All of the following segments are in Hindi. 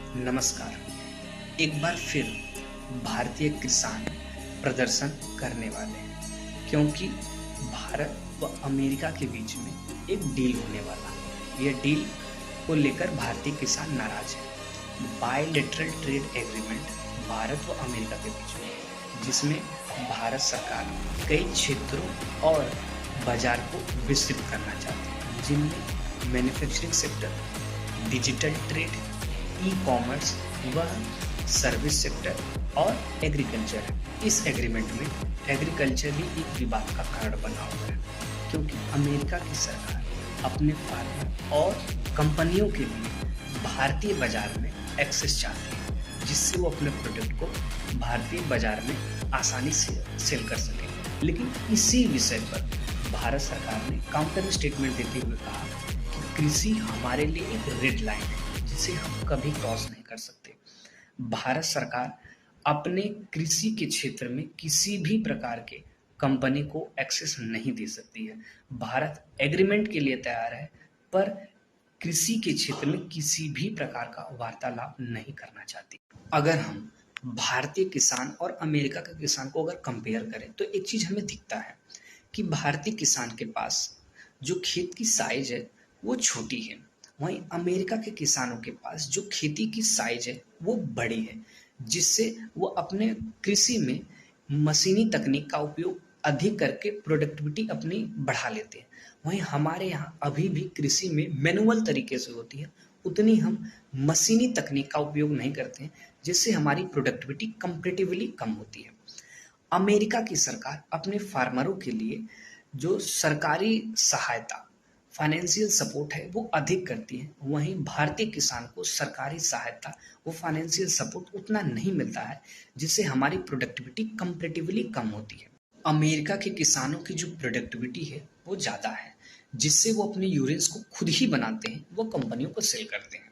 नमस्कार। एक बार फिर भारतीय किसान प्रदर्शन करने वाले हैं क्योंकि भारत व अमेरिका के बीच में एक डील होने वाला है। यह डील को लेकर भारतीय किसान नाराज है। बायलैटरल ट्रेड एग्रीमेंट भारत व अमेरिका के बीच में है, जिसमें भारत सरकार कई क्षेत्रों और बाजार को विस्तृत करना चाहती है, जिनमें manufacturing sector, digital trade, e commerce व सर्विस सेक्टर और एग्रीकल्चर है। इस एग्रीमेंट में एग्रीकल्चर ही एक विवाद का कारण बना हुआ है, क्योंकि अमेरिका की सरकार अपने फार्मर और कंपनियों के लिए भारतीय बाजार में एक्सेस चाहती है, जिससे वो अपने प्रोडक्ट को भारतीय बाजार में आसानी से सेल कर सके। लेकिन इसी विषय पर भारत सरकार ने काउंटर स्टेटमेंट देते हुए कहा कि कृषि हमारे लिए एक रेड लाइन है, जिसे हम कभी क्रॉस नहीं कर सकते। भारत सरकार अपने कृषि के क्षेत्र में किसी भी प्रकार के कंपनी को एक्सेस नहीं दे सकती है। भारत एग्रीमेंट के लिए तैयार है, पर कृषि के क्षेत्र में किसी भी प्रकार का वार्तालाप नहीं करना चाहती। अगर हम भारतीय किसान और अमेरिका के किसान को अगर कंपेयर करें, तो एक चीज हमें दिखता है कि भारतीय किसान के पास जो खेत की साइज है वो छोटी है, वहीं अमेरिका के किसानों के पास जो खेती की साइज है वो बड़ी है, जिससे वो अपने कृषि में मशीनी तकनीक का उपयोग अधिक करके प्रोडक्टिविटी अपनी बढ़ा लेते हैं। वहीं हमारे यहाँ अभी भी कृषि में मैनुअल तरीके से होती है, उतनी हम मशीनी तकनीक का उपयोग नहीं करते हैं, जिससे हमारी प्रोडक्टिविटी कंपेरेटिवली कम होती है। अमेरिका की सरकार अपने फार्मरों के लिए जो सरकारी सहायता, फाइनेंशियल सपोर्ट है वो अधिक करती है, वहीं भारतीय किसान को सरकारी सहायता वो फाइनेंशियल सपोर्ट उतना नहीं मिलता है, जिससे हमारी प्रोडक्टिविटी कंपेरेटिवली कम होती है। अमेरिका के किसानों की जो प्रोडक्टिविटी है वो ज़्यादा है, जिससे वो अपने यूरेन्स को खुद ही बनाते हैं, वो कंपनियों को सेल करते हैं।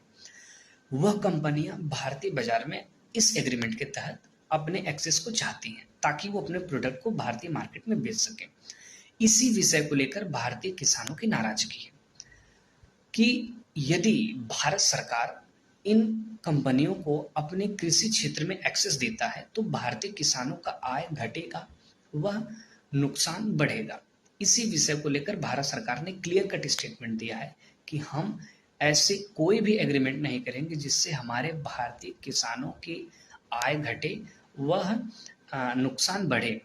वह कंपनियां भारतीय बाजार में इस एग्रीमेंट के तहत अपने एक्सेस को चाहती हैं, ताकि वो अपने प्रोडक्ट को भारतीय मार्केट में बेच सकें। इसी विषय को लेकर भारतीय किसानों की नाराजगी है कि यदि भारत सरकार इन कंपनियों को अपने कृषि क्षेत्र में एक्सेस देता है, तो भारतीय किसानों का आय घटेगा, वह नुकसान बढ़ेगा। इसी विषय को लेकर भारत सरकार ने क्लियर कट स्टेटमेंट दिया है कि हम ऐसे कोई भी एग्रीमेंट नहीं करेंगे जिससे हमारे भारतीय किसानों की आय घटे, वह नुकसान बढ़े।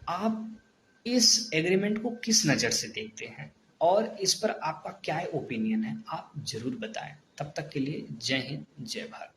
आप इस एग्रीमेंट को किस नज़र से देखते हैं और इस पर आपका क्या ओपिनियन है, आप ज़रूर बताएं। तब तक के लिए जय हिंद, जय भारत।